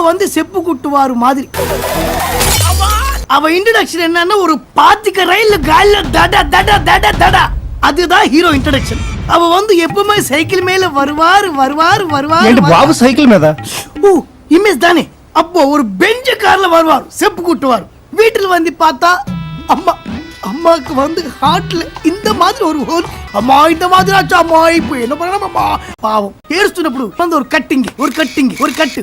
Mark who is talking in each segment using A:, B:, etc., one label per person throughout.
A: வந்து செப்பு குட்டுவாரு மாதிரி. அவ இன்ட்ரோடக்ஷன் என்னன்னா ஒரு 40 ரயில்ல கால்ல தட தட தட தட. அதுதான் ஹீரோ இன்ட்ரோடக்ஷன். அவ வந்து எப்பவுமே சைக்கிள் மேல வருவாரு.
B: బాబు సైకిల్ మీద
A: ஓ இமேஜ் தானே. அப்போ ஒரு பெஞ்ச கார்ல வருவார், செப்பு கூட்டுவார். வீட்டுல வந்து பார்த்தா அம்மாக்கு வந்து ஹார்ட்ல இந்த மாதிரி ஒரு ஹோல். அம்மா இந்த மாதிரி ஆச்சா அம்மா, இப்போ என்ன பண்ணணும் அம்மா பாவம். ஏறுస్తున్నప్పుడు வந்து ஒரு கட்டிங் ஒரு கட்டு.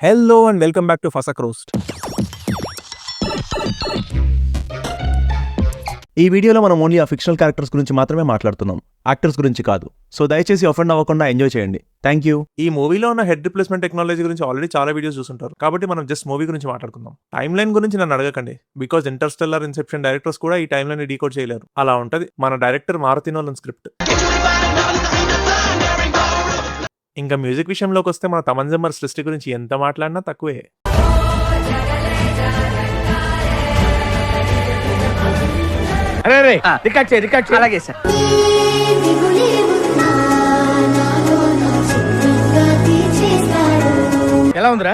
B: Hello and welcome back to Fasak roast. ఈ వీడియోలో మనం ఓన్లీ ఆ ఫిక్షనల్ క్యారెక్టర్స్ గురించి మాత్రమే మాట్లాడుతున్నాం, యాక్టర్స్ గురించి కాదు. సో దయచేసి ఆఫెండ్ అవ్వకుండా ఎంజాయ్ చేయండి. Thank you. ఈ మూవీలో ఉన్న హెడ్ రిప్లేస్మెంట్ టెక్నాలజీ గురించి ఆల్రెడీ చాలా వీడియోస్ చూస్తుంటారు, కాబట్టి మనం జస్ట్ మూవీ గురించి మాట్లాడుకుందాం. టైమ్ లైన్ గురించి నన్ను అడగకండి, బికాజ్ ఇంటర్స్టెల్లార్, ఇన్సెప్షన్ డైరెక్టర్స్ కూడా ఈ టైమ్ లైన్ డీకోడ్ చేయలేరు. అలా ఉంటది మన డైరెక్టర్ మారుతి నోలన్ స్క్రిప్ట్. ఇంకా మ్యూజిక్ విషయంలోకి వస్తే మన తమన్ జమ్మర్ సృష్టి గురించి ఎంత మాట్లాడినా తక్కువే.
C: అలాగే సార్.
D: ఎలా ఉందిరా?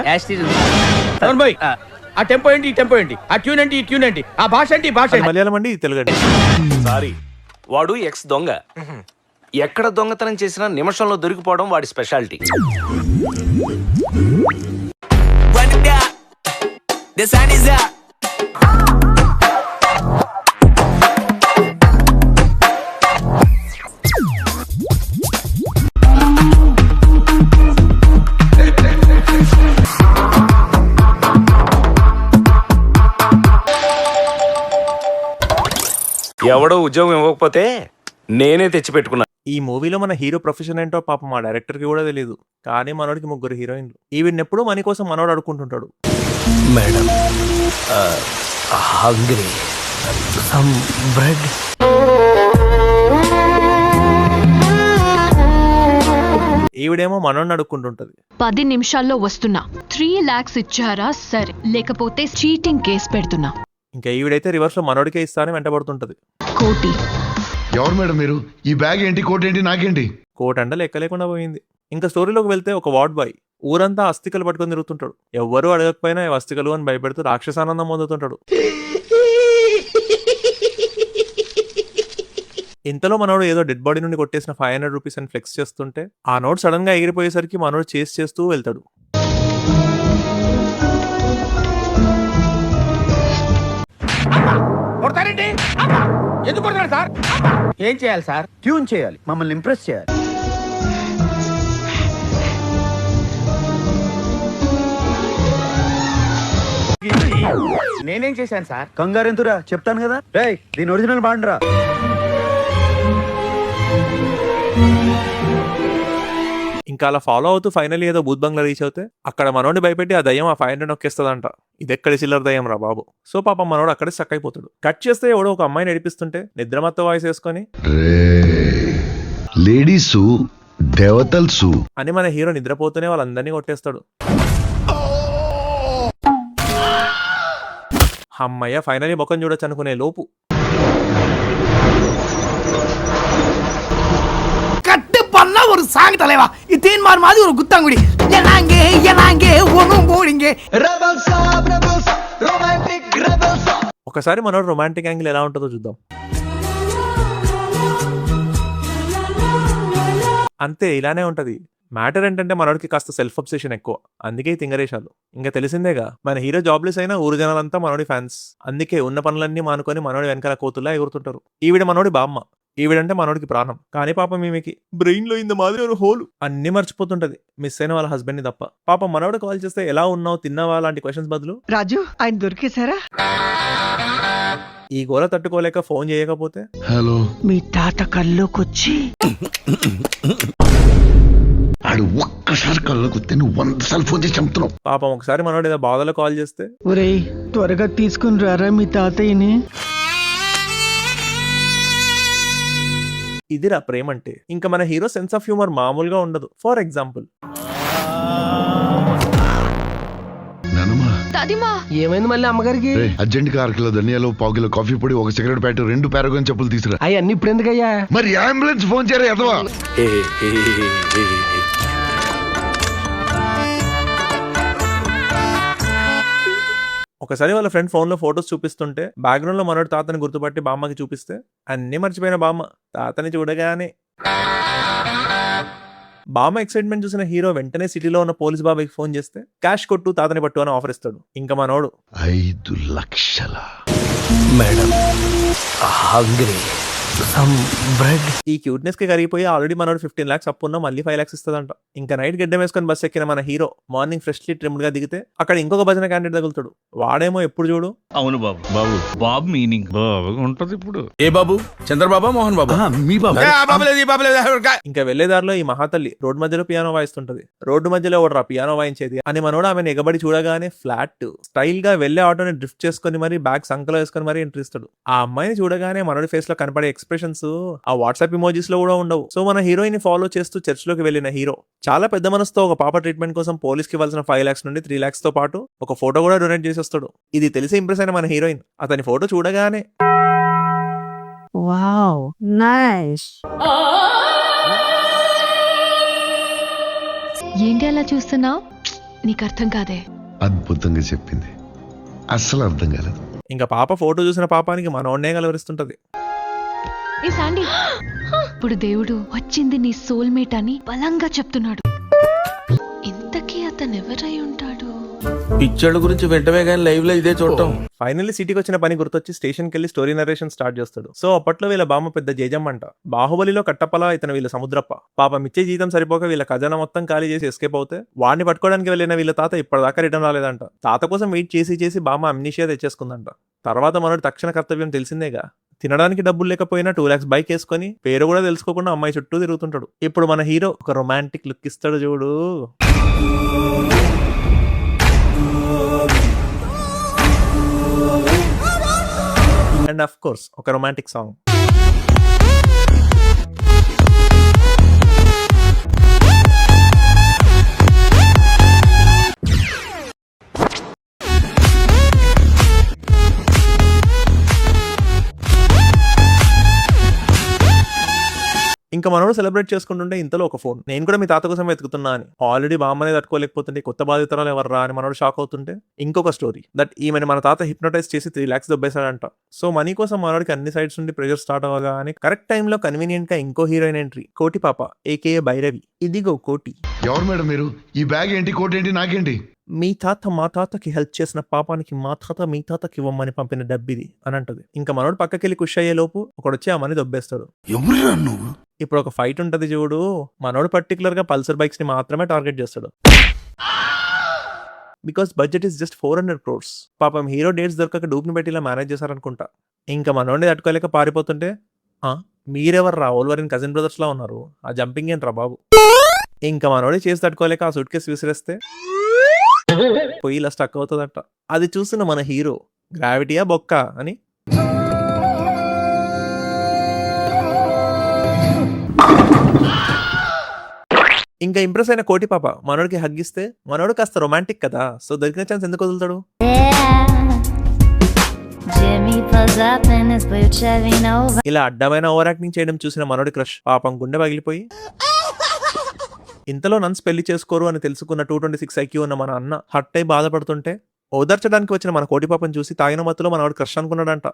D: ఆ టెంపో ఏంటి, ఈ టెంపో ఏంటి, ఆ ట్యూన్ ఏంటి, ఈ ట్యూన్ ఏంటి, ఆ భాష ఏంటి, ఈ భాష
B: అది మలయాళం అండి, తెలుగు అండి.
C: సారీ, వాడు ఎక్స్ దొంగ. ఎక్కడ దొంగతనం చేసినా నిమిషంలో దొరికిపోవడం వాడి స్పెషాలిటీ. ఎవడో ఉద్యోగం ఇవ్వకపోతే నేనే తెచ్చిపెట్టుకున్నా.
B: ఈ మూవీలో మన హీరో ప్రొఫెషన్ ఏంటో పాపం మా డైరెక్టర్ కి కూడా తెలియదు, కానీ మనోడికి 3 హీరోయిన్లు. ఈవిడ్ని ఎప్పుడూ మనీ కోసం మనోడు అడుక్కుంటుంటాడు.
C: Madam hungry, some bread.
B: ఈవిడేమో మనోడిని అడుక్కుంటుంటది.
E: 10 నిమిషాల్లో వస్తున్నా, 3 lakhs ఇచ్చారా సరే, లేకపోతే చీటింగ్ కేసు పెడుతున్నా.
B: ఇంకా ఈవిడైతే రివర్స్ లో మనోడికే ఇస్తానని వెంటబడుతుంటది.
E: కోటి.
F: ఎవరు మేడం మీరు? ఈ బ్యాగ్ ఏంటి, కోట్ ఏంటి, నాకేంటి?
B: కోట్ అంటే లెక్క లేకుండా పోయింది. ఇంకా స్టోరీలోకి వెళ్తే ఒక వార్డ్ బాయ్ ఊరంతా అస్థికలు పట్టుకొని తిరుగుతుంటాడు. ఎవ్వరూ అడగకపోయినా అస్థికలు అని భయపెడుతూ రాక్షసానందం పొందుతుంటాడు. ఇంతలో మనోడు ఏదో డెడ్ బాడీ నుండి కొట్టేసిన 500 రూపీస్ అని ఫ్లెక్స్ చేస్తుంటే ఆ నోట్ సడన్ గా ఎగిరిపోయేసరికి మనోడు చేస్తూ వెళ్తాడు.
D: ఎందుకు కొడతాడు సార్? ఏం చేయాలి సార్?
G: ట్యూన్ చేయాలి, మమ్మల్ని ఇంప్రెస్ చేయాలి.
D: నేనేం చేశాను సార్?
G: కంగారెంతురా, చెప్తాను కదా. రేయ్, దీని ఒరిజినల్ బాండ్రా.
B: ఇంకా అలా ఫాలో అవుతూ ఫైనల్లీ ఏదో బూత్ బంగ్లా రీచ్ అవుతే అక్కడ మనోడిని భయపెట్టి ఆ దయ్యం ఆ 500 నొక్కేస్తుందంట. ఇదెక్కడి చిల్లర దయ్యం రా బాబు. సో పాపం మనోడు అక్కడే స్టక్ అయిపోతాడు. కట్ చేస్తే ఎవడో ఒక అమ్మాయిని నడిపిస్తుంటే నిద్రమత్త వాయిస్ వేసుకొని
F: లేడీసు దేవతల్సు
B: అని మన హీరో నిద్రపోతూనే వాళ్ళందరినీ కొట్టేస్తాడు. అమ్మయ్య, ఫైనల్లీ ముఖం చూడొచ్చు అనుకునే లోపు
A: கட்டு பண்ண ஒரு சாங் தலைவா. இத்தேன் மார் மாதிரி ஒரு குத்தாங்குடி. எனாங்கே ஒண்ணும் போடிங்க.
B: ఒకసారి మనోడు రొమాంటిక్ యాంగిల్ ఎలా ఉంటుందో చూద్దాం. అంతే, ఇలానే ఉంటది. మ్యాటర్ ఏంటంటే మనోడికి కాస్త సెల్ఫ్ అబ్సెషన్ ఎక్కువ, అందుకే తింగరేశాలు. ఇంకా తెలిసిందేగా, మన హీరో జాబ్లెస్ అయినా ఊరు జనాలంతా మనోడి ఫ్యాన్స్. అందుకే ఉన్న పనులన్నీ మానుకొని మనోడి వెనకాల కోతుల్లా ఎగురుతుంటారు. ఈవిడ మనోడి బామ్మ. ఈవిడంటే మనోడికి ప్రాణం. కానీ పాపం ఈమెకి బ్రెయిన్ లో ఇంత మాదిరి ఒక హోల్. అన్ని మర్చిపోతుంటది, మిస్ అయిన వాళ్ళ హస్బెండ్ ని తప్ప. పాపం మనోడు కాల్ చేస్తే ఎలా ఉన్నావు, తిన్నావా లాంటి క్వశ్చన్స్ బదులు
A: రాజు ఆయన దొరికేశారా?
B: ఈ గోల తట్టుకోలేక ఫోన్ చేయకపోతే
F: హలో
A: మీ తాత కల్లోకొచ్చి
F: ఆడు ఒక్కసారి కళ్ళకొస్తే నువ్వు 100 సార్లు ఫోన్ చేసి చంపుతున్నావు.
B: పాపం ఒకసారి మనోడు ఏదో బాధలో కాల్ చేస్తే
A: ఒరేయ్ త్వరగా తీసుకుని రారా మీ తాతయ్యని.
B: ఇదిరా ప్రేమ అంటే. ఇంకా మన హీరో సెన్స్ ఆఫ్ హ్యూమర్ మామూలుగా ఉండదు. ఫర్ ఎగ్జాంపుల్,
E: దాదిమా
H: ఏమైంది మళ్ళీ అమ్మగారికి?
F: అర్జెంట్ గా 1 కిలో ధనియాలు, 1 కిలో కాఫీ పొడి, 1 సిగరెట్ ప్యాకెట్, 2 పారాగన్ చెప్పులు తీసుకురా.
H: అయ్యి అన్ని ఇప్పుడు ఎందుకయ్యా?
F: మరి అంబులెన్స్ ఫోన్ చేయరా ఎదవా?
B: ఒకసారి వాళ్ళ ఫ్రెండ్ ఫోన్ లో ఫొటోస్ చూపిస్తుంటే బ్యాక్గ్రౌండ్ లో మనోడి తాతని గుర్తుపట్టి బామ్మకి చూపిస్తే అన్నీ మర్చిపోయిన బామ్మ తాతని చూడగానే బామ్మ ఎక్సైట్మెంట్ చూసిన హీరో వెంటనే సిటీలో ఉన్న పోలీస్ బాబాయ్కి ఫోన్ చేస్తే క్యాష్ కొట్టు తాతని పట్టు అని ఆఫర్ ఇస్తాడు. ఇంకా మనోడు
F: 5 లక్షల
C: మేడం హంగ్రీ సమ్ బ్రెడ్.
B: ఈ క్యూట్నెస్ కి కరిగిపోయి ఆల్రెడీ మనోడు 15 lakhs అప్పు ఉన్నా మళ్ళీ 5 lakhs ఇస్తుందంట. ఇంకా నైట్ గడ్డం వేసుకొని బస్ ఎక్కిన మన హీరో మార్నింగ్ ఫ్రెష్లీ ట్రిమ్డ్ గా దిగితే అక్కడ ఇంకొక భజన క్యాండిడేట్ తగులుతాడు. వాడేమో ఎప్పుడు చూడు
I: అవును బాబు బాబు బాబు మీనింగ్ బాబు ఉంటది. ఇప్పుడు
D: ఏ బాబు? చంద్రబాబు, మోహన్ బాబు?
G: మీ బాబు.
D: ఏ, ఆ బాబు లేదు, ఈ బాబు లేదు.
B: ఇంకా వెళ్లే దారిలో ఈ మహాతల్లి రోడ్డు మధ్యలో పియానో వాయిస్తుంటది. రోడ్డు మధ్యలో ఓడరా పియానో వాయించేది అని మనోడు ఆమెను ఎగబడి చూడగానే ఫ్లాట్ స్టైల్ గా వెళ్లే ఆటోని డ్రిఫ్ట్ చేసుకుని మరి బ్యాగ్ సంకలో వేసుకుని మరి ఎంట్రీ ఇస్తాడు. ఆ అమ్మాయిని చూడగానే మనోడి ఫేస్ లో కనపడే ఎక్స్ప్రెషన్స్ ఆ వాట్సాప్ ఇమోజీస్ లో కూడా ఉండవు. సో మన హీరోయిన్ ని ఫాలో చేస్తూ చర్చ్ లోకి వెళ్లిన హీరో చాలా పెద్ద మనసుతో ఒక పాప ట్రీట్మెంట్ కోసం పోలీస్ కి ఇవ్వాల్సిన 5 lakhs నుండి 3 lakhs తో పాటు ఒక ఫోటో కూడా డొనేట్ చేసి వస్తాడు. ఇది తెలిసి ఇంప్రెస్ అయిన మన హీరోయిన్ అతని ఫోటో చూడగానే
J: వావ్ నైస్.
E: ఏంటి అలా చూస్తున్నావు? నీకు అర్థం కాదే.
F: అద్భుతంగా చెప్పింది, అస్సలు అర్థం కాలేదు.
B: ఇంకా పాప ఫోటో చూసిన పాపానికి మనోడ్నే కలవరిస్తుంటది.
E: ఏ శాండీ, ఇప్పుడు దేవుడు వచ్చింది నీ సోల్మేట్ అని బలంగా చెప్తున్నాడు. ఇంతకీ అతను ఎవరై ఉంటాడు?
D: పిక్చర్ల గురించి వెంటనే కానీ లైవ్ లో ఇదే చూడటం.
B: ఫైనల్లీ సిటీకి వచ్చిన పని గుర్తొచ్చి స్టేషన్ కి వెళ్లి స్టోరీ నరేషన్ స్టార్ట్ చేస్తాడు. సో అప్పట్లో వీళ్ళ బామ్మ పెద్ద జేజమ్మంట. బాహుబలిలో కట్టప్పలా ఇతను వీళ్ళ సముద్రప్ప. పాపం ఇచ్చే జీతం సరిపోక వీళ్ళ ఖజానా మొత్తం ఖాళీ చేసి ఎస్కేప్ అవుతే వాడిని పట్టుకోవడానికి వెళ్ళిన వీళ్ళ తాత ఇప్పటిదాకా రిటర్న్ రాలేదంట. తాత కోసం వెయిట్ చేసి బామ్మ అమ్నీషియా తెచ్చేసుకుందంట. తర్వాత మనోడి తక్షణ కర్తవ్యం తెలిసిందేగా. తినడానికి డబ్బులు లేకపోయినా 2 lakhs బైక్ వేసుకొని పేరు కూడా తెలుసుకోకుండా అమ్మాయి చుట్టూ తిరుగుతుంటాడు. ఇప్పుడు మన హీరో ఒక రొమాంటిక్ లుక్ ఇస్తాడు చూడు. అండ్ ఆఫ్ కోర్స్ ఒక రొమాంటిక్ సాంగ్. ఇంకా మనోడు సెలబ్రేట్ చేసుకుంటుంటే ఇంతలో ఒక ఫోన్. నేను కూడా మీ తాత కోసం వెతుకుతున్నా అని. ఆల్రెడీ బామ్మనే తట్టుకోలేకపోతుంటే కొత్త బాధితురాలు ఎవర్రా అని మనోడు షాక్ అవుతుంటే ఇంకొక స్టోరీ దట్ ఈమెను మన తాత హిప్నోటైజ్ చేసి 3 lakhs దొబ్బేశాడంట. సో మనీ కోసం మనోడికి అన్ని సైడ్స్ నుండి ప్రెషర్ స్టార్ట్ అవ్వగా అని కరెక్ట్ టైంలో కన్వీనియంట్ గా ఇంకో హీరోయిన్ ఎంట్రీ, కోటి పాప ఏకేఏ భైరవి. ఇదిగో కోటి.
F: ఎవరు మేడం మీరు? ఈ బ్యాగ్ ఏంటి, కోట్ ఏంటి, నాకేంటి?
B: మీ తాత మా తాతకి హెల్ప్ చేసిన పాపానికి మా తాత మీ తాతకి ఇవ్వమని పంపిన డబ్బిది అని అంటది. ఇంకా మనోడు పక్కకెళ్ళి ఖుష్ అయ్యే లోపు ఒకడొచ్చి ఆ మనీ దొబ్బేస్తాడు.
F: ఎవరురా నువ్వు?
B: ఇప్పుడు ఒక ఫైట్ ఉంటది చూడు. మనోడు పర్టికులర్ గా పల్సర్ బైక్స్ ని మాత్రమే టార్గెట్ చేస్తాడు. Because budget is just 400 crores. పాపం హీరో డేట్స్ దొరకక డూప్ ని పెట్టి ఇలా మేనేజ్ చేశారనుకుంటా. ఇంకా మనోడిని తట్టుకోలేక పారిపోతుంటే మీరెవర్రా ఓల్వరిన్ కజిన్ బ్రదర్స్ లా ఉన్నారు, ఆ జంపింగ్ ఏంట్రా బాబు. ఇంకా మనోడి చేసి తట్టుకోలేక ఆ సూట్ కేసు విసిరేస్తే పోయి ఇలా స్టక్ అవుతుందట. అది చూసిన మన హీరో గ్రావిటీయా బొక్క అని ఇంకా ఇంప్రెస్ అయిన కోటి పాప మనోడికి హగ్గిస్తే మనోడు కాస్త రొమాంటిక్ కదా, సో దొరికిన ఛాన్స్ ఎందుకు వదులుతాడు. ఇలా అడ్డమైన ఓవర్ యాక్టింగ్ చేయడం చూసిన మనోడి క్రష్ పాపం గుండె పగిలిపోయి ఇంతలో నన్స్ పెళ్లి చేసుకోరు అని తెలుసుకున్న 226 IQ ఉన్న మన అన్న హట్ అయి బాధపడుతుంటే ఓదార్చడానికి వచ్చిన మన కోటి పాపను చూసి తాగిన మత్తులో మనోడు క్రష్ అనుకున్నాడంట.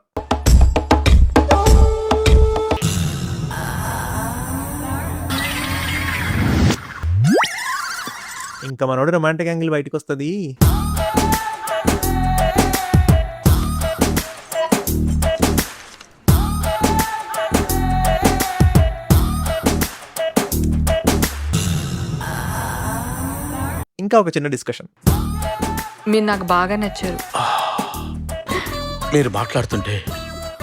B: ఇంకా మనోడి రొమాంటిక్ యాంగిల్ బయటకు వస్తుంది. ఇంకా ఒక చిన్న డిస్కషన్.
J: మీరు నాకు బాగా నచ్చారు.
D: మీరు మాట్లాడుతుంటే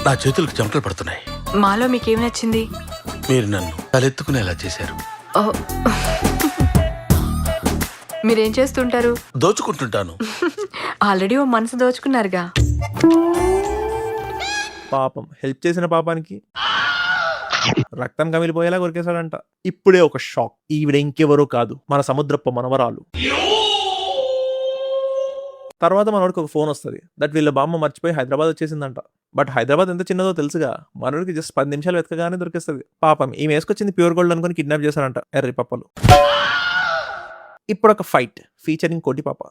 D: నా చేతులకు చెమటలు పడుతున్నాయి.
J: మాలో మీకేం నచ్చింది?
D: మీరు నన్ను తలెత్తుకునేలా చేశారు.
J: మీరేం చేస్తుంటారు?
D: దోచుకుంటుంటాను.
J: ఆల్రెడీ ఓ మనసు దోచుకున్నారుగా.
B: పాపం హెల్ప్ చేసిన పాపానికి రక్తం కమిలిపోయేలా కొరికేశాడంట. ఇప్పుడే ఒక షాక్. ఈవిడ ఇంకెవరో కాదు, మన సముద్రప్ప మనవరాలు. తర్వాత మనోడికి ఒక ఫోన్ వస్తుంది దట్ వీళ్ళ బామ్మ మర్చిపోయి హైదరాబాద్ వచ్చేసిందంట. బట్ హైదరాబాద్ ఎంత చిన్నదో తెలుసుగా, మనోడికి జస్ట్ 10 నిమిషాలు వెతకగానే దొరికేస్తుంది. పాపం ఈమె వేసుకొచ్చింది ప్యూర్ గోల్డ్ అనుకుని కిడ్నాప్ చేశారంట ఎర్రి పప్పలు. ఇప్పుడు ఒక ఫైట్ ఫీచరింగ్ కోటి పాప.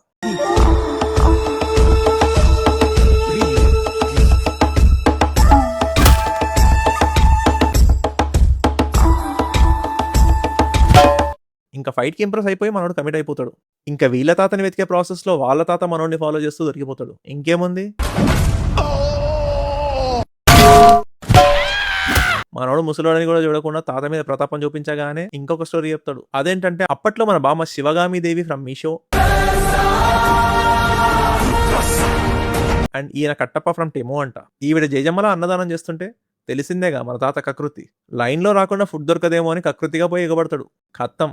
B: ఇంకా ఫైట్కి ఇంప్రెస్ అయిపోయి మనోడు కమిట్ అయిపోతాడు. ఇంకా వీళ్ళ తాతని వెతికే ప్రాసెస్ లో వాళ్ళ తాత మనోడిని ఫాలో చేస్తూ దొరికిపోతాడు. ఇంకేముంది, మనోడు ముసలోడని కూడా చూడకుండా తాత మీద ప్రతాపం చూపించగానే ఇంకొక స్టోరీ చెప్తాడు. అదేంటంటే అప్పట్లో మన బామ్మ శివగామి దేవి ఫ్రమ్ మీషో అండ్ ఈయన కట్టప్ప ఫ్రమ్ టెమో అంట. ఈవిడ జయజమ్మలా అన్నదానం చేస్తుంటే తెలిసిందేగా మన తాత కకృతి. లైన్లో రాకుండా ఫుడ్ దొరకదేమో అని కకృతిగా పోయి ఎగబడతాడు. ఖతం.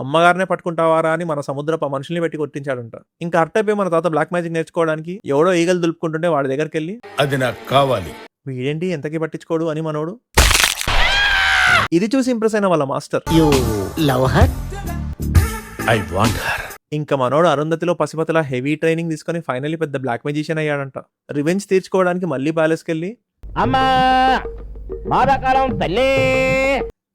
B: అమ్మగారినే పట్టుకుంటావారా అని మన సముద్రపు మనుషుల్ని పెట్టి కొట్టించాడంట. ఇంకా అట్టపై మన తాత బ్లాక్ మ్యాజిక్ నేర్చుకోవడానికి ఎవడో ఈగలు దులుపుకుంటుంటే వాడి దగ్గరికి వెళ్ళి
D: అది నాకు కావాలి.
B: వీడేంటి ఎంతకి పట్టించుకోడు అని మనోడు. ఇది చూసి ఇంప్రెస్ అయిన వాళ్ళ మాస్టర్
D: ఐ వాంట్ హర్.
B: ఇంకా మనోడు అరుంధతిలో పసిపతిలా హెవీ ట్రైనింగ్ తీసుకొని ఫైనల్లీ పెద్ద బ్లాక్ మ్యాజిషియన్ అయ్యాడంట. రివెంజ్ తీర్చుకోవడానికి మళ్ళీ ప్యాలెస్కి వెళ్ళి
D: అమ్మా మాదాకాలం తల్లి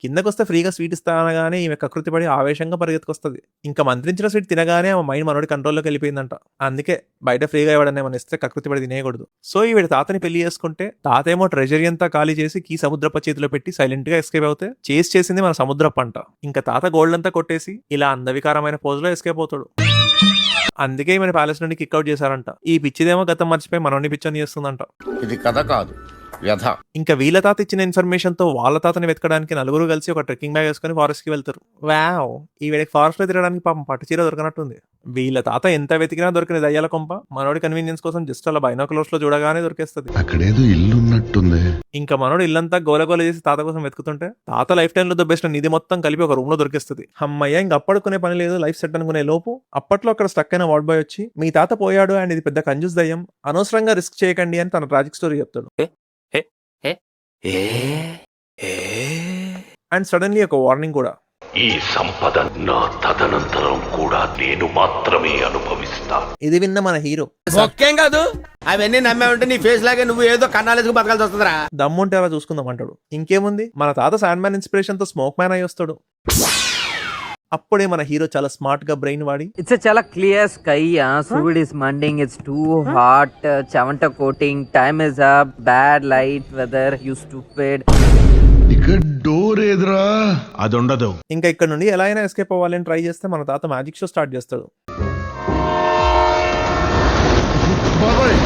B: కిందకొస్తే ఫ్రీగా స్వీట్ ఇస్తా అనగానే ఈమె కకృతి పడి ఆవేశంగా పరిగెత్తుకొస్తుంది. ఇంకా మంత్రించిన స్వీట్ తినగానే ఆమె మైండ్ మనోడి కంట్రోల్లోకి వెళ్ళిపోయిందంట. అందుకే బయట ఫ్రీగా ఇవ్వడనే మనం ఇస్తే కకృతి పడి తినేయకూడదు. సో ఈవిడ తాతని పెళ్లి చేసుకుంటే తాతేమో ట్రెజరీ అంతా ఖాళీ చేసి కీ సముద్రప్ప చేతిలో పెట్టి సైలెంట్ గా ఎస్కేప్ అవుతే చేసింది మన సముద్రప్ప అంట. ఇంకా తాత గోల్డ్ అంతా కొట్టేసి ఇలా అందవికారమైన పోజులో ఎస్కేప్ అవుతాడు. అందుకే ఈమె ప్యాలెస్ నుండి కిక్అవుట్ చేశారంట. ఈ పిచ్చిదేమో గతం మర్చిపోయి మనోడిని పిచ్చని చేస్తుందంట.
D: ఇది కథ కాదు వ్యధ.
B: ఇంకా వీళ్ళ తాత ఇచ్చిన ఇన్ఫర్మేషన్ తో వాళ్ళ తాతని వెతకడానికి నలుగురు కలిసి ఒక ట్రెక్కింగ్ బ్యాగ్ వేసుకుని ఫారెస్ట్ కి వెళ్తారు. వావ్, ఈ వీడికి ఫారెస్ట్ లో తిరగడానికి పాపం పట్టుచీర దొరకనట్టుంది. వీళ్ళ తాత ఎంత వెతికినా దొరికిన దయ్యాల కొంప మనోడి కన్వీనియన్స్ కోసం జస్ట్ అలా బైనాకులర్స్ లో చూడగానే దొరికేస్తుంది.
F: అక్కడేదో ఇల్లు ఉన్నట్టుంది.
B: ఇంకా మనోడు ఇల్లంతా గోలగోల చేసి తాత కోసం వెతుకుతుంటే తాత లైఫ్ టైమ్ లో దొబ్బేసిన నిధి మొత్తం కలిపి ఒక రూమ్ లో దొరికేస్తుంది. అమ్మయ్య, ఇంకా అప్పడుకునే పని లేదు, లైఫ్ సెట్ అనుకునే లోపు అప్పట్లో అక్కడ స్టక్ అయిన వార్డ్ బాయ్ వచ్చి మీ తాత పోయాడు అండ్ ఇది పెద్ద కంజూస్ దయ్యం, అనవసరంగా రిస్క్ చేయకండి అని తన ట్రాజిక్ స్టోరీ చెప్తాడు. అండ్ సడన్లీ ఒక వార్నింగ్ కూడా,
K: ఈ సంపద నా తదనంతరం కూడా నేను మాత్రమే అనుభవిస్తా.
B: ఇది విన్న మన హీరో
D: ఒక్కేం కాదు, అవన్నీ నమ్మే ఉంటే నీ ఫేస్ లాగే నువ్వు ఏదో కన్నాలేసుకు బతకాల్సి వస్తుందిరా.
B: దమ్ముంటే అలా చూసుకుందాం అంటాడు. ఇంకేముంది, మన తాత శాండ్ మ్యాన్ ఇన్స్పిరేషన్ తో స్మోక్ మ్యాన్ అయ్యి వస్తాడు. అప్పుడే మన హీరో చాలా స్మార్ట్ గా బ్రెయిన్ వాడి
H: ఇట్స్ చాలా క్లియర్ స్కై, సూర్యుడ్ ఇస్ మండింగ్, ఇట్స్ టూ హాట్, చెమట coating, time is up, bad light, weather, you stupid.
F: ఇక్కడ డోర్ ఏదిరా?
K: అది ఉండదు.
B: ఇంకా ఇక్కడ నుండి ఎలా అయినా ఎస్కేప్ అవ్వాలని ట్రై చేస్తే మన తాత మ్యాజిక్ షో స్టార్ట్ చేస్తాడు.
F: బాబాయ్,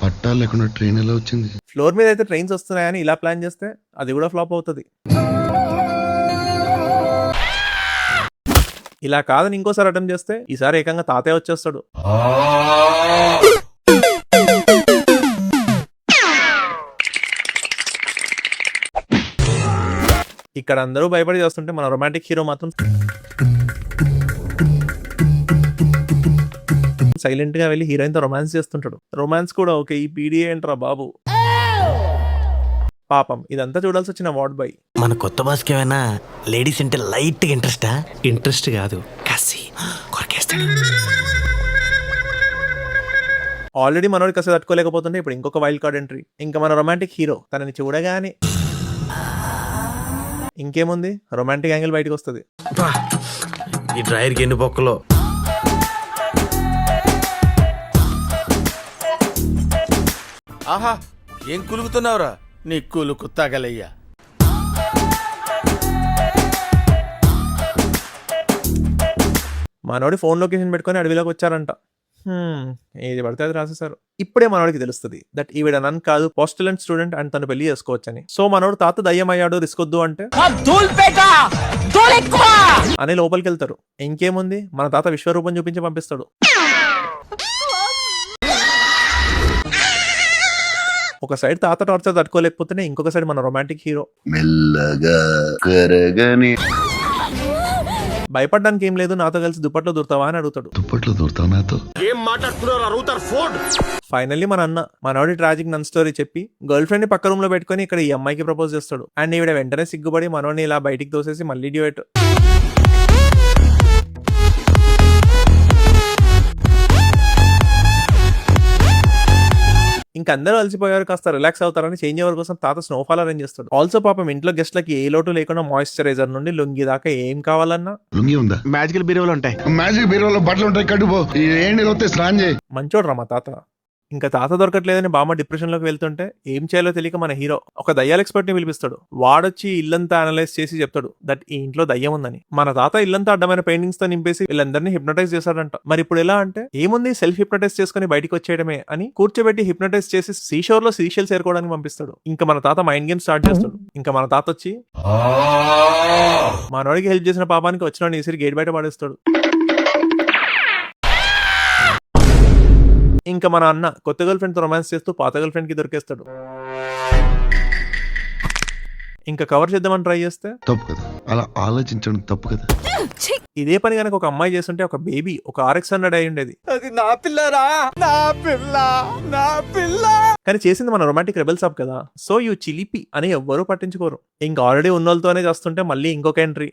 F: పట్టాలు లేకుండా ట్రైన్ ఎలా వచ్చింది?
B: ఫ్లోర్ మీద అయితే ట్రైన్స్ వస్తున్నాయని ఇలా ప్లాన్ చేస్తే అది కూడా ఫ్లాప్ అవుతుంది. ఇలా కాదని ఇంకోసారి అటెంప్ట్ చేస్తే ఈసారి ఏకంగా తాతే వచ్చేస్తాడు. ఇక్కడ అందరూ భయపడి చేస్తుంటే మన రొమాంటిక్ హీరో మాత్రం సైలెంట్ గా వెళ్ళి హీరోయిన్ తో రొమాన్స్ చేస్తుంటాడు. రొమాన్స్ కూడా ఓకే, ఈ పీడియే ఏంట్రా బాబు. పాపం ఇదంతా చూడాల్సి వచ్చిన వార్డ్ బాయ్.
L: మన కొత్త బాస్ కి ఏమైనా లేడీస్ అంటే లైట్ ఇంట్రెస్టా? ఇంట్రెస్ట్ కాదు, కసి కొరికేస్తాడు.
B: ఆల్రెడీ మనోడి కసి తట్టుకోలేకపోతుంటే ఇప్పుడు ఇంకొక వైల్డ్ కార్డ్ ఎంట్రీ. ఇంకా మన రొమాంటిక్ హీరో తనని చూడగానే ఇంకేముంది, రొమాంటిక్ యాంగిల్ బయటకు వస్తుంది.
L: ఈ డ్రైర్ కి ఎన్ని బొక్కలో.
D: ఆహా, ఏం కులుకుతున్నావురా? నీ కులుకు తగలయ్యా.
B: మనోడి ఫోన్ లొకేషన్ పెట్టుకొని అడవిలోకి వచ్చారంట. ఏది పడితే అది రాసేసారు. ఇప్పుడే మనోడికి తెలుస్తుంది దట్ ఈవిడ నన్ కాదు, పోస్టలెంట్ స్టూడెంట్ అండ్ తను పెళ్లి చేసుకోవచ్చని. సో మనోడు తాత దయ్యం అయ్యాడు, రిస్క్ వద్దు అంటే అని లోపలికి వెళ్తారు. ఇంకేముంది, మన తాత విశ్వరూపం చూపించి పంపిస్తాడు. ఒక సైడ్ తాత టార్చర్ తట్టుకోలేకపోతేనే ఇంకొక సైడ్ మన రొమాంటిక్ హీరో
F: మెల్లగా కరగని
B: భయపడడానికి ఏం లేదు, నాతో కలిసి దుప్పట్లో దూరుతావా అని అడుగుతాడు.
F: దుప్పట్లో దూరుతావు నాతో?
D: ఏం మాట్లాడుతున్నారు రూటర్ ఫోర్డ్?
B: ఫైనల్లీ మన అన్న మనోడి ట్రాజిక్ నన్ స్టోరీ చెప్పి గర్ల్ ఫ్రెండ్ ని పక్క రూమ్ లో పెట్టుకుని ఇక్కడ ఈ అమ్మాయికి ప్రపోజ్ చేస్తాడు. అండ్ ఈవిడ వెంటనే సిగ్గుపడి మనోడిని ఇలా బయటికి తోసేసి మళ్ళీ డ్యూయట్. ఇంకా అందరూ అలసిపోయారు, కాస్త రిలాక్స్ అవుతారని చేంజ్ ఓవర్ కోసం తాత స్నోఫాల్ అరేంజ్ చేస్తాడు. ఆల్సో పాపం ఇంట్లో గెస్ట్లకి ఏ లోటు లేకుండా మాయిశ్చరైజర్ నుండి లుంగి దాకా ఏం కావాలన్నా
F: లుంగి ఉందా?
L: మ్యాజికల్ బీరువాలు ఉంటాయి.
F: మ్యాజిక్ బీరోలో బట్టలు ఉంటాయి, కడుపో ఏంటి వస్తే స్నానం చేయి.
B: మంచోడ్రా మా తాత. ఇంకా తాత దొరకట్లేదని బామ్మ డిప్రెషన్ లోకి వెళ్తుంటే ఏం చేయాలో తెలియక మన హీరో ఒక దయ్యాల ఎక్స్పర్ట్ ని పిలిపిస్తాడు. వాడొచ్చి ఇల్లంతా అనలైజ్ చేసి చెప్తాడు దట్ ఈ ఇంట్లో దయ్యం ఉందని. మన తాత ఇల్లంతా అడ్డమైన పెయింటింగ్స్ తో నింపేసి వీళ్ళందరినీ హిప్నటైజ్ చేశాడంట. మరి ఇప్పుడు ఎలా అంటే ఏముంది, సెల్ఫ్ హిప్నటైజ్ చేసుకుని బయటికి వచ్చేయడమే అని కూర్చోబెట్టి హిప్నటైజ్ చేసి సీషోర్ లో సీషెల్స్ ఏరుకోవడానికి పంపిస్తాడు. ఇంకా మన తాత మైండ్ గేమ్ స్టార్ట్ చేస్తాడు. ఇంకా మన తాత వచ్చి మనోడికి హెల్ప్ చేసిన పాపానికి వచ్చిన ఈసిరి గేట్ బయట పడేస్తాడు. ఇంకా మన అన్న కొత్త గర్ల్ ఫ్రెండ్ తో రొమాన్స్ చేస్తూ పాత గర్ల్ ఫ్రెండ్ కి దొరికేస్తాడు. ఇంకా కవర్ చేద్దామని ట్రై చేస్తే
F: తప్పు కదా, అలా ఆలోచించడం తప్పు కదా.
B: ఇదే పని కనుక ఒక అమ్మాయి చేస్తుంటే ఒక బేబీ ఒక RX-100 అయి ఉండేది.
D: అది నా పిల్లరా, నా పిల్ల, నా పిల్ల.
B: కానీ చేసింది మన రొమాంటిక్ రెబెల్ సాబ్ కదా. సో యూ చిలిపి అని ఎవ్వరూ పట్టించుకోరు. ఇంకా ఆల్రెడీ ఉన్నోళ్ళతోనే చేస్తుంటే మళ్ళీ ఇంకొక ఎంట్రీ.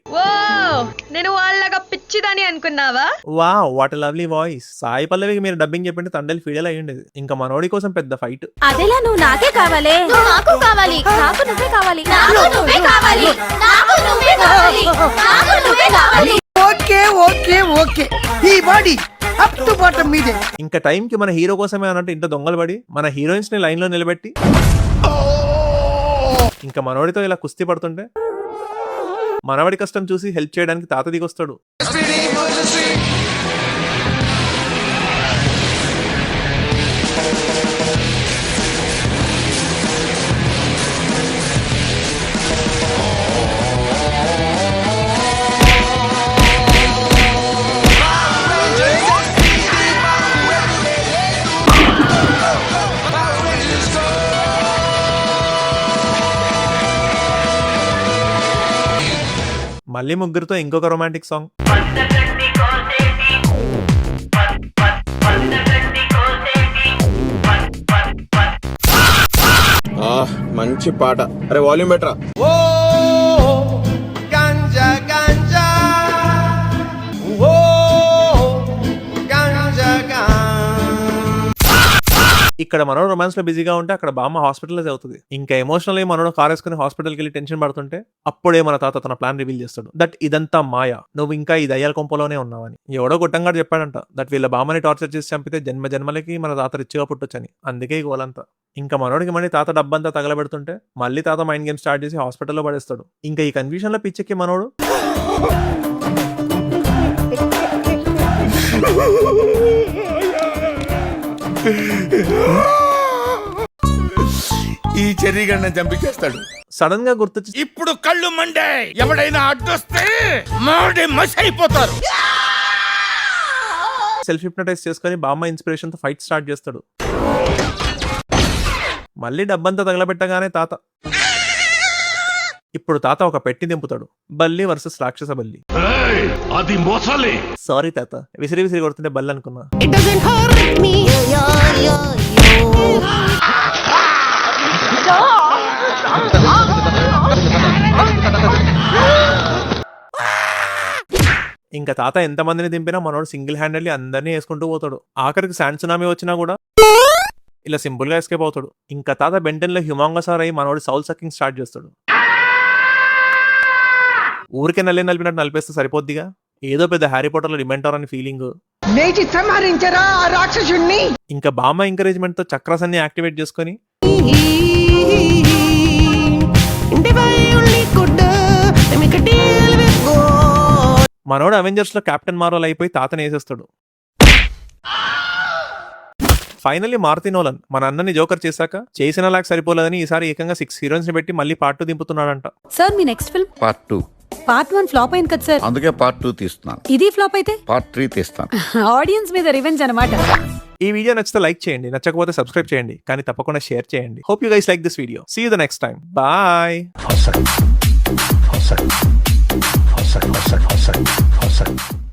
J: నేను వాళ్ళగా పిచ్చిదని అనుకున్నావా?
B: Wow what a lovely voice. Sai పల్లవికి మీరు డబ్బింగ్ చెప్పింటే తండ్రి ఫీడల్ అయ్యి ఉండేది. ఇంకా మనోడి కోసం పెద్ద ఫైట్.
E: అదేలా నువ్వు నాకే కావాలి, నాకు కావాలి, నాకు నువ్వే కావాలి, నాకు నువ్వే కావాలి, నాకు నువ్వే కావాలి, నాకు నువ్వే కావాలి.
A: ఓకే ఓకే ఓకే, ఈ బాడీ అప్ టు బాటమ్ మీదే.
B: ఇంకా టైం కి మన హీరో కోసమే అన్నట్టు ఇంత దొంగలు పడి మన హీరోయిన్స్ ని లైన్ లో నిలబెట్టి ఇంకా మనోడితో ఇలా కుస్తీ పడుతుంటే మనవడి కష్టం చూసి హెల్ప్ చేయడానికి తాత దిగొస్తాడు. మళ్ళీ ముగ్గురితో ఇంకొక రొమాంటిక్ సాంగ్.
D: మంచి పాట. అరే వాల్యూమ్ బెటరా. ఓ గంజా గంజా, ఓ గంజా గంజా.
B: ఇక్కడ మనోడు రొమాన్స్ లో బిజీగా ఉంటే అక్కడ బామ్మ హాస్పిటలైజ్ అవుతుంది. ఇంకా ఎమోషనల్ అయ్యి మనోడు కార్ వేసుకుని హాస్పిటల్కి వెళ్ళి టెన్షన్ పడుతుంటే అప్పుడే మన తాత తన ప్లాన్ రివీల్ చేస్తాడు. దట్ ఇదంతా మాయా, నువ్వు ఇంకా ఈ దయ్యాల కొంపలోనే ఉన్నావని. ఎవడో గుట్టంగా చెప్పాడంట దట్ వీళ్ళ బామ్మని టార్చర్ చేసి చంపితే జన్మ జన్మలకి మన తాత రిచ్గా పుట్టొచ్చని. అందుకే ఈ గోలంతా. ఇంకా మనోడికి మళ్ళీ తాత డబ్బంతా తగలబెడుతుంటే మళ్ళీ తాత మైండ్ గేమ్ స్టార్ట్ చేసి హాస్పిటల్లో పడేస్తాడు. ఇంకా ఈ కన్ఫ్యూజన్ లో పిచ్చెక్కి మనోడు
D: ఈ చెర్రీ గన్న చంపించేస్తాడు.
B: సడన్ గా గుర్తొచ్చి
D: ఇప్పుడు కళ్ళు మండే, ఎవడైనా అడ్డొస్తే మాడి మసి అయిపోతారు.
B: సెల్ఫ్ హిప్నటైజ్ చేసుకుని బామ్మ ఇన్స్పిరేషన్ తో ఫైట్ స్టార్ట్ చేస్తాడు. మళ్ళీ డబ్బంతా తగలబెట్టగానే తాత ఇప్పుడు తాత ఒక పెట్టి దింపుతాడు. బల్లి వర్సెస్ రాక్షస బల్లి.
K: అది మోసాలే.
B: సారీ తాత, విసిరి విసిరి కొడుతుంటే బల్లి అనుకున్నా. ఇంకా తాత ఎంతమందిని దింపినా మనోడు సింగిల్ హ్యాండెడ్లీ అందరినీ వేసుకుంటూ పోతాడు. ఆఖరికి శాండ్ సునామీ వచ్చినా కూడా ఇలా సింపుల్ గా ఎస్కేప్ అవుతాడు. ఇంకా తాత బెంటన్ లో హ్యూమాంగసార్ అయ్యి మనోడి సౌల్ సకింగ్ స్టార్ట్ చేస్తాడు. ఊరికే నలిపినట్టు నలిపేస్తే సరిపోద్దిగా, ఏదో పెద్ద హ్యారీ పోటర్ లో రిమెంటర్ అని ఫీలింగ్. ఇంకా బామ్మ ఎంకరేజ్మెంట్ తో చక్రాస్ అన్ని యాక్టివేట్ చేసుకుని మనోడు అవెంజర్స్ లో కెప్టెన్ మార్వెల్ అయిపోయి తాతని వేసేస్తాడు. ఫైనల్లీ మారుతి నోలన్ మన అన్నని జోకర్ చేశాక చేసిన లాగా సరిపోలేదని ఈసారి ఏకంగా 6 హీరోయిన్స్ ని పెట్టి మళ్ళీ పార్ట్ 2 దింపుతున్నాడంట.
E: సార్ మీ next film
L: part 2.
E: Part 1 flop అయింది కదా సార్,
L: అందుకే పార్ట్ 2 తీస్తున్నాను.
E: ఇది ఫ్లాప్ అయితే
L: పార్ట్ 3 తీస్తాను.
E: ఆడియన్స్ మీద రివెంజ్ అన్నమాట.
B: ఈ వీడియో నచ్చితే లైక్ చేయండి, నచ్చకపోతే సబ్స్క్రైబ్ చేయండి, కానీ తప్పకుండా షేర్ చేయండి. Hope you guys like this video. See you the next time. Bye.
D: వస్తా